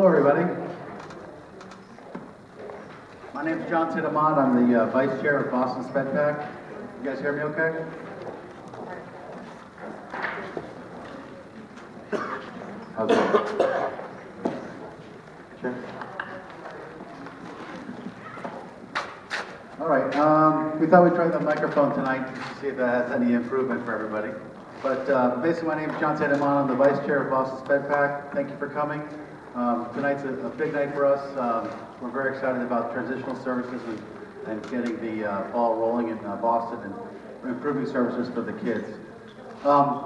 everybody. My name is John Tidamont. I'm the Vice Chair of Boston SpedPac. You guys hear me okay? How's it? Check. All right. We thought we'd try the microphone tonight to see if that has any improvement for everybody. But basically, my name is John Tidamont. I'm the Vice Chair of Boston SpedPac. Thank you for coming. Tonight's a big night for us. We're very excited about transitional services and getting the ball rolling in Boston and improving services for the kids.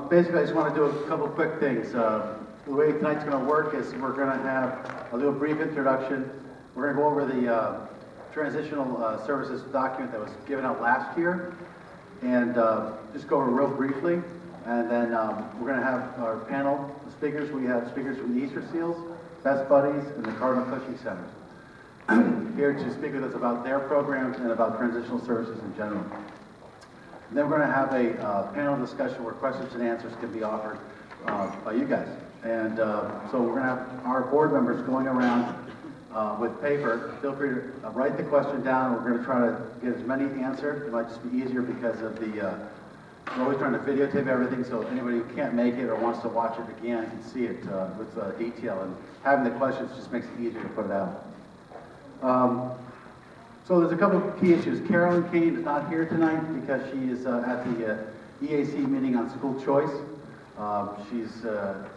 Basically, I just want to do a couple quick things. The way tonight's going to work is we're going to I'll do a brief introduction. We're going to go over the transitional services document that was given out last year and just go over real briefly. And then we're going to have our panel speakers. We have speakers from the Easter Seals, Best Buddies, and the Cardinal Cushing Centers here to speak with us about their programs and about transitional services in general. And then we're going to have a panel discussion where questions and answers can be offered by you guys. And so we're going to have our board members going around with paper. Feel free to write the question down. We're going to try to get as many answered. It might just be easier because of the we're always trying to videotape everything, so anybody who can't make it or wants to watch it again can see it with detail. And having the questions just makes it easier to put it out. So there's a couple of key issues. Carolyn Kane is not here tonight because she is at the EAC meeting on school choice. She's a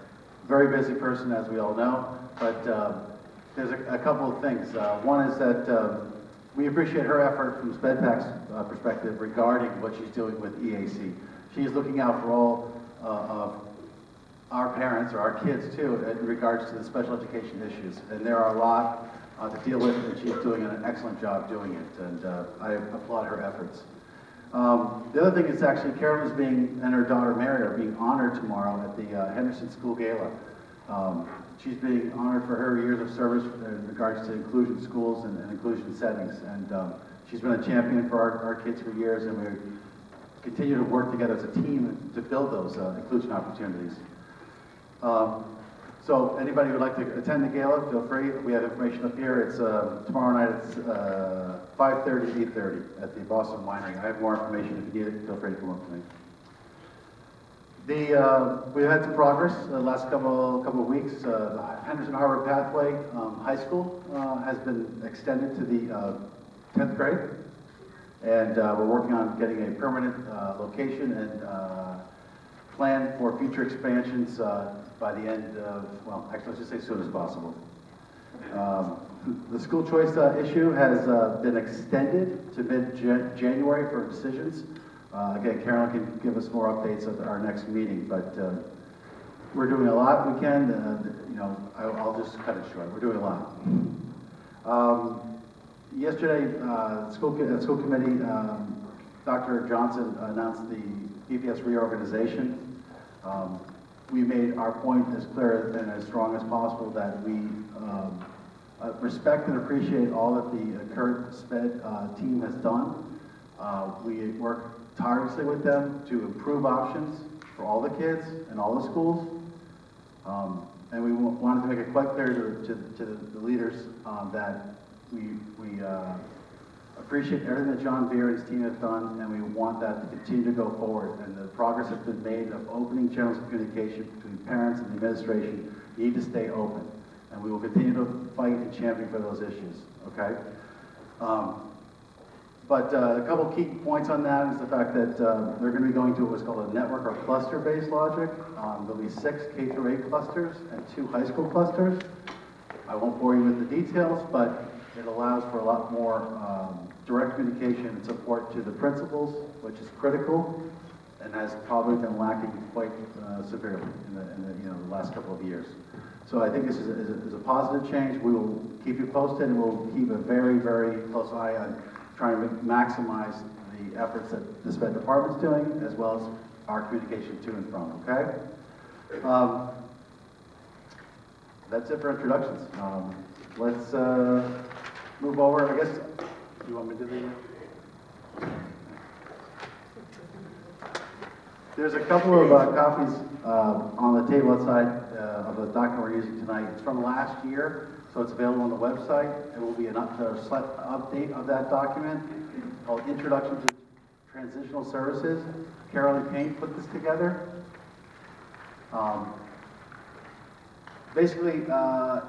very busy person, as we all know, but there's a couple of things. One is that we appreciate her effort from SpedPac's perspective regarding what she's doing with EAC. She's looking out for all of our parents, or our kids too, in regards to the special education issues. And there are a lot to deal with, and she's doing an excellent job doing it, and I applaud her efforts. The other thing is actually Carolyn and her daughter Mary are being honored tomorrow at the Henderson School Gala. She's being honored for her years of service in regards to inclusion schools and inclusion settings. And she's been a champion for our kids for years, and we continue to work together as a team to build those inclusion opportunities. So anybody who would like to attend the gala, feel free. We have information up here. It's tomorrow night. It's 5:30 to 8:30 at the Boston Winery. I have more information if you need it. Feel free to come up to me. We've had some progress the last couple of weeks. The Henderson Harbor Pathway High School has been extended to the 10th grade, and we're working on getting a permanent location and plan for future expansions by the end of, well, actually let's just say as soon as possible. The school choice issue has been extended to mid-January for decisions. Again, Carolyn can give us more updates at our next meeting, but we're doing a lot we can. I'll just cut it short. We're doing a lot. Yesterday, school committee, Dr. Johnson announced the PPS reorganization. We made our point as clear and as strong as possible that we respect and appreciate all that the current SPED team has done. We work tirelessly with them to improve options for all the kids and all the schools. And we wanted to make it quite clear to the leaders that we appreciate everything that John Beer and his team have done, and we want that to continue to go forward. And the progress that's been made of opening channels of communication between parents and the administration need to stay open. And we will continue to fight and champion for those issues, okay? But a couple key points on that is the fact that they're going to be going to what's called a network or cluster-based logic. There'll be 6 K-8 clusters and 2 high school clusters. I won't bore you with the details, but it allows for a lot more direct communication and support to the principals, which is critical and has probably been lacking quite severely in the last couple of years. So I think this is a positive change. We will keep you posted, and we'll keep a very, very close eye on trying to maximize the efforts that the SPED department's doing, as well as our communication to and from, okay? That's it for introductions. Let's move over. I guess, you want me to do the... There's a couple of copies on the table outside of the document we're using tonight. It's from last year. So it's available on the website. It will be an update of that document called Introduction to Transitional Services. Carolyn Payne put this together. Basically,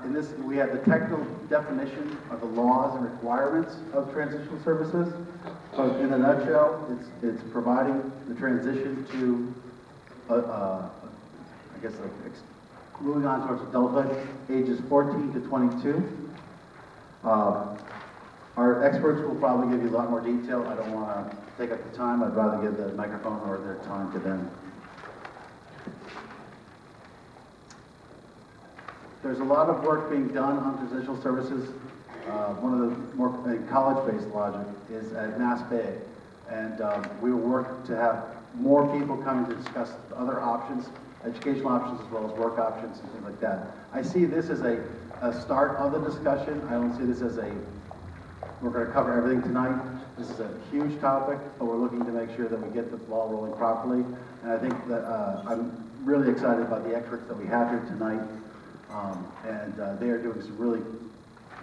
in this, we have the technical definition of the laws and requirements of transitional services. So in a nutshell, it's providing the transition to, I guess, moving on towards adulthood, ages 14 to 22. Our experts will probably give you a lot more detail. I don't want to take up the time. I'd rather give the microphone or their time to them. There's a lot of work being done on transitional services. One of the more college-based logic is at Mass Bay, and we will work to have more people coming to discuss other options, educational options as well as work options and things like that. I see this as a start of the discussion. I don't see this as we're going to cover everything tonight. This is a huge topic, but we're looking to make sure that we get the ball rolling properly. And I think that I'm really excited about the experts that we have here tonight. They are doing some really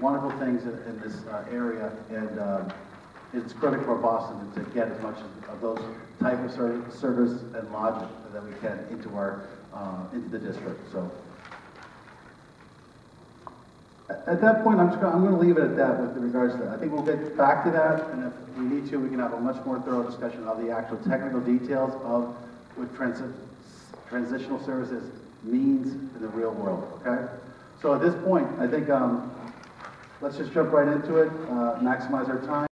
wonderful things in this area, and it's critical for Boston to get as much of those type of service and logic that we can into the district. So at that point, I'm going to leave it at that with regards to that. I think we'll get back to that, and if we need to, we can have a much more thorough discussion of the actual technical details of what transitional services means in the real world, okay? So at this point, I think let's just jump right into it, maximize our time.